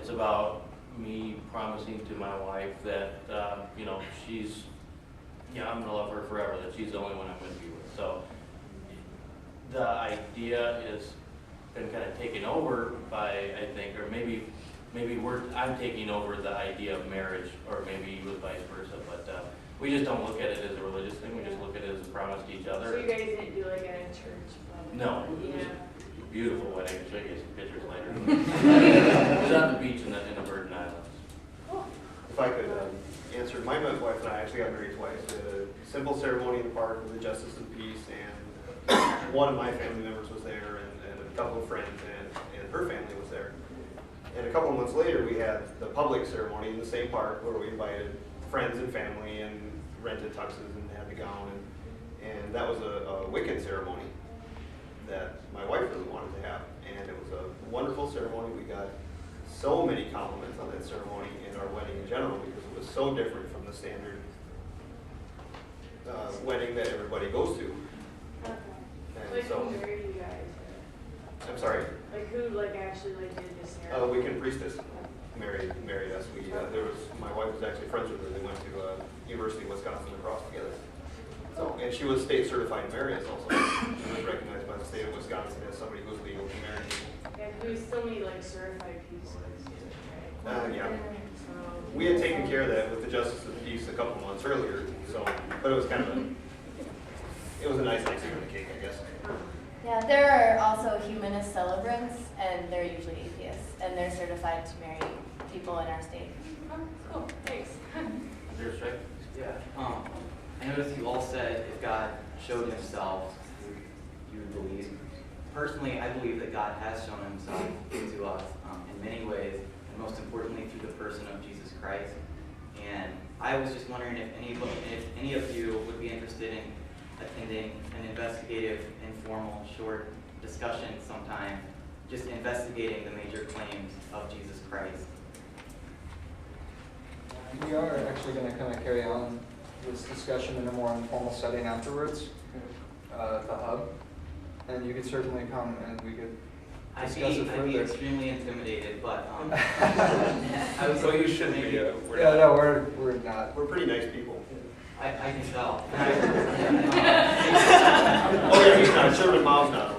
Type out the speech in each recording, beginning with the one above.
it's about me promising to my wife that, you know, she's, I'm going to love her forever, that she's the only one I'm going to be with. So the idea is been kind of taken over by, I think, or maybe I'm taking over the idea of marriage, or maybe with vice versa, but we just don't look at it as a religious thing, we just look at it as a promise to each other. So you guys didn't do like a church? No. Yeah. Beautiful wedding, I'll show you some pictures later. It was on the beach in the Virgin Islands. Cool. If I could answer, my wife and I actually got married twice. A simple ceremony in the park with the Justice of the Peace, and one of my family members was there, and a couple of friends, and her family was there. And a couple of months later, we had the public ceremony in the same park where we invited friends and family and rented tuxes and had the gown, and that was a Wiccan ceremony that my wife really wanted to have, and it was a wonderful ceremony. We got so many compliments on that ceremony and our wedding in general because it was so different from the standard wedding that everybody goes to. Okay. And Like so, who married you guys? I'm sorry, Like who actually did this ceremony? Wiccan priestess married us. My wife was actually friends with her. They went to University of Wisconsin across together. So, and she was state certified to marry us also. She was recognized by the state of Wisconsin as somebody who's legal to marry. Yeah, we still need like certified pieces, right? Yeah. So, We had taken care of that with the Justice of the Peace a couple months earlier, so, but it was kind of it was a nice icing on the cake, I guess. Yeah, there are also humanist celebrants, and they're usually atheists, and they're certified to marry people in our state. Oh, cool, thanks. Is there a strike? Yeah. I noticed you all said if God showed himself, you would believe. Personally, I believe that God has shown himself to us in many ways, and most importantly through the person of Jesus Christ. And I was just wondering if any of you would be interested in attending an investigative, informal, short discussion sometime, just investigating the major claims of Jesus Christ. We are actually going to kind of carry on this discussion in a more informal setting afterwards at the hub, and you could certainly come and we could discuss it further. I'd be extremely intimidated, but I was you shouldn't be. We're not. We're pretty nice people. I can tell. Oh yeah, he's not. Sherman Mom's not.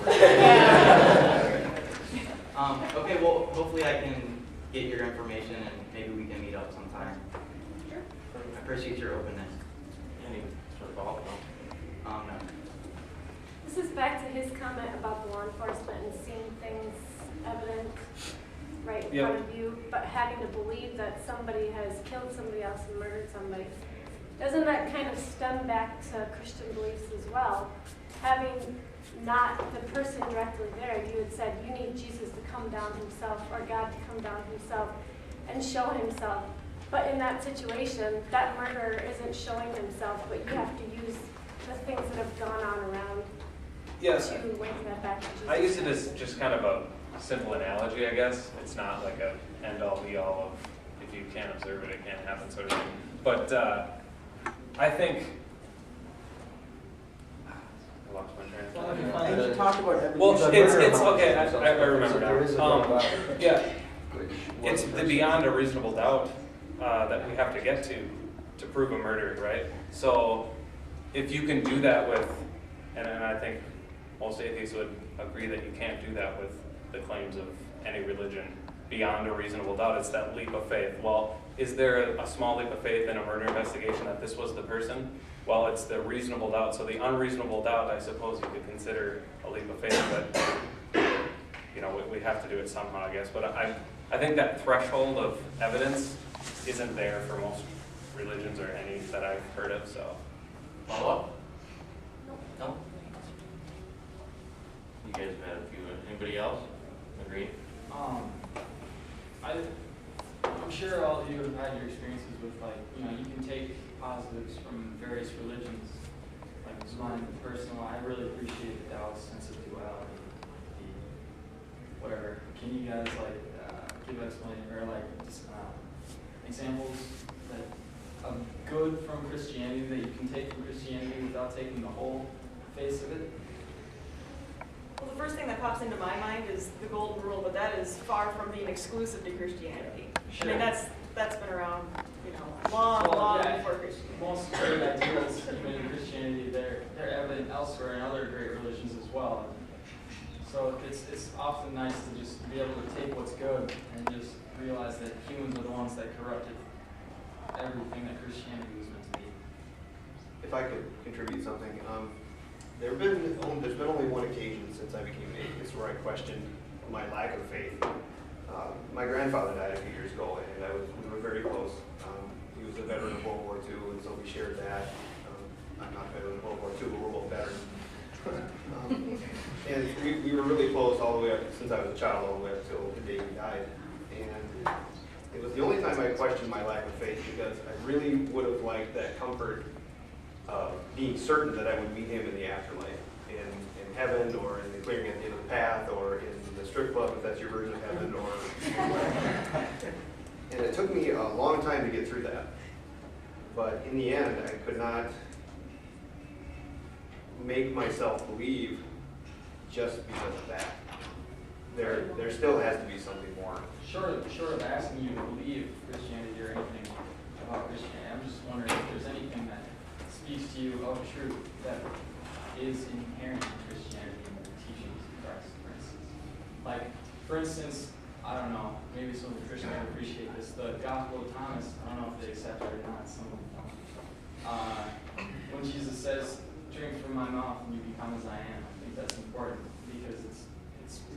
Okay, well, hopefully I can get your information and maybe we can meet up sometime. Sure. I appreciate your openness. Any sort of follow-up? No. This is back to his comment about the law enforcement and seeing things evident right in front of you, but having to believe that somebody has killed somebody else and murdered somebody. Doesn't that kind of stem back to Christian beliefs as well? Having not the person directly there, you had said you need Jesus to come down himself, or God to come down himself and show himself. But in that situation, that murderer isn't showing himself, but you have to use the things that have gone on around to link that back to Jesus. I use it as just kind of a simple analogy, I guess. It's not like a end-all be-all of if you can't observe it, it can't happen sort of thing. But I think I lost my train of thought. And you talked about everything. Well, it's okay. I remember now. Yeah, it's the beyond a reasonable doubt that we have to get to prove a murder, right? So if you can do that with, and I think most atheists would agree that you can't do that with the claims of any religion beyond a reasonable doubt. It's that leap of faith. Well, is there a small leap of faith in a murder investigation that this was the person? Well, it's the reasonable doubt. So the unreasonable doubt, I suppose you could consider a leap of faith, but you know, we have to do it somehow, I guess. But I think that threshold of evidence isn't there for most religions or any that I've heard of. So, Follow-up? No? You guys have had a few. Anybody else? Agree? I'm sure all of you have had your experiences with, like, you know, you can take positives from various religions. Like, mine personal, I really appreciate the Taoist sense of duality. Whatever. Can you guys, like, give explanation or, like, just, examples of good from Christianity that you can take from Christianity without taking the whole face of it? Well, the first thing that pops into my mind is the golden rule, but that is far from being exclusive to Christianity. Sure. I mean, that's been around, you know, long yeah, before Christianity. Most great ideals, even in Christianity, they're evident elsewhere in other great religions as well. So it's often nice to just be able to take what's good and just realize that humans are the ones that corrupted everything that Christianity was meant to be. If I could contribute something, there's been only one occasion since I became an atheist where I questioned my lack of faith. My grandfather died a few years ago, and we were very close. He was a veteran of World War II, and so we shared that. I'm not a veteran of World War II, but we're both veterans. And we were really close all the way up, since I was a child, all the way up till the day he died. And it was the only time I questioned my lack of faith, because I really would have liked that comfort of being certain that I would meet him in the afterlife, in heaven, or in the clearing at the end of the path, or in the strip club, if that's your version of heaven, or and it took me a long time to get through that. But in the end, I could not make myself believe just because of that. There still has to be something more. Short of asking you to believe Christianity or anything about Christianity, I'm just wondering if there's anything that speaks to you of truth that is inherent in Christianity and the teachings of Christ, for instance. Like, for instance, I don't know, maybe some of the Christians would appreciate this, the Gospel of Thomas, I don't know if they accept it or not, some of them don't. When Jesus says, drink from my mouth and you become as I am, I think that's important, because it's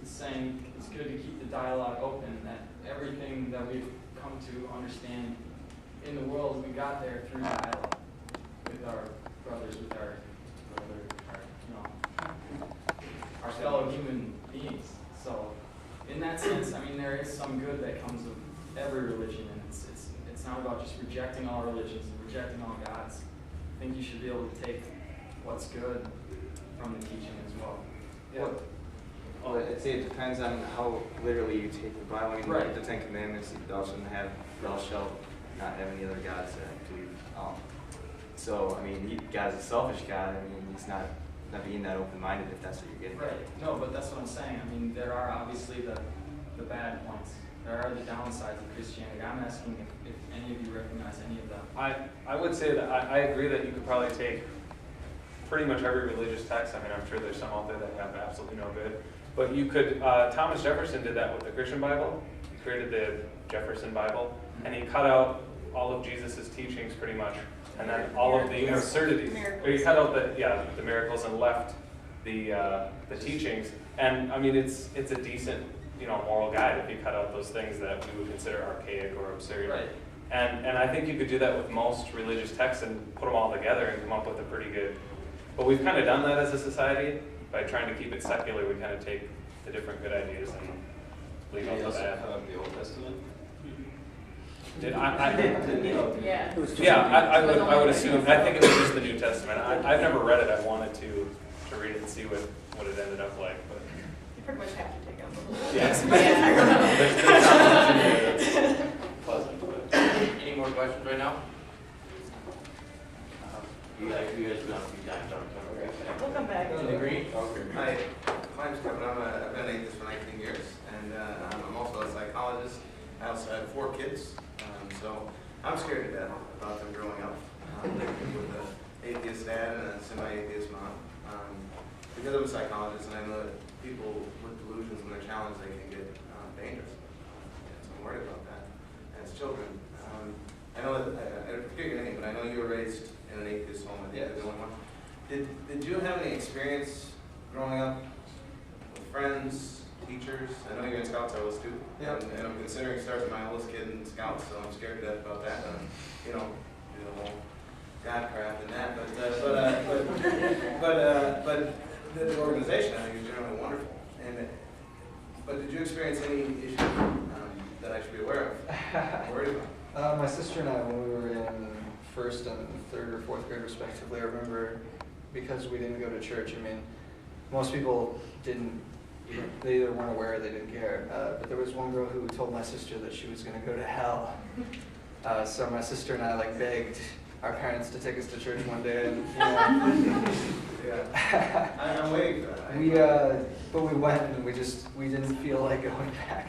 saying it's good to keep the dialogue open, that everything that we've come to understand in the world, we got there through dialogue with our brothers, with our fellow human beings. So in that sense, I mean, there is some good that comes of every religion, and it's not about just rejecting all religions and rejecting all gods. I think you should be able to take what's good from the teaching as well. Yeah. Well, I'd say it depends on how literally you take the Bible. I mean, Right. the Ten Commandments, thou shalt not have any other gods, I believe. So, I mean, God's a selfish God. I mean, he's not being that open-minded, if that's what you're getting at. Right. No, but that's what I'm saying. I mean, there are obviously the bad points. There are the downsides of Christianity. I'm asking if any of you recognize any of them. I would say that I agree that you could probably take pretty much every religious text. I mean, I'm sure there's some out there that have absolutely no good. But you could, Thomas Jefferson did that with the Christian Bible. He created the Jefferson Bible, and he cut out all of Jesus' teachings pretty much, and then all of the absurdities. Or he cut out the miracles and left the teachings. And I mean, it's a decent, moral guide if you cut out those things that we would consider archaic or absurd. Right. And I think you could do that with most religious texts and put them all together and come up with a pretty good. But we've kind of done that as a society. By trying to keep it secular, we kind of take the different good ideas and leave out the bad. The Old Testament? Did Yeah. I would assume. I think it was just the New Testament. I've never read it. I wanted to read it and see what it ended up like. But You pretty much have to take out the whole. yes. There's not much in there that's pleasant. But any more questions right now? You guys have gone a few times, aren't you? We'll come back. You agree? Hi, my name's Kevin. I've been an atheist for 19 years, and I'm also a psychologist. I also have 4 kids, so I'm scared to death about them growing up with an atheist dad and a semi-atheist mom. Because I'm a psychologist, and I know that people with delusions, when they're challenged, they can get dangerous. So I'm worried about that as children. I know that, I forget your name, but I know you were raised in an atheist home. I think you're the only one. Did you have any experience growing up with friends, teachers? I know you're in Scouts, I was too. Yep. And I'm considering starting my oldest kid in Scouts, so I'm scared to death about that. Do the whole God crap and that. But the organization, I think, is generally wonderful. But did you experience any issues that I should be aware of, or worried about? My sister and I, when we were in first and third or fourth grade respectively, I remember, because we didn't go to church, I mean, most people they either weren't aware or they didn't care. But there was one girl who told my sister that she was going to go to hell. So my sister and I begged our parents to take us to church one day, and Yeah. I'm waiting for that. We, but we went and we didn't feel like going back.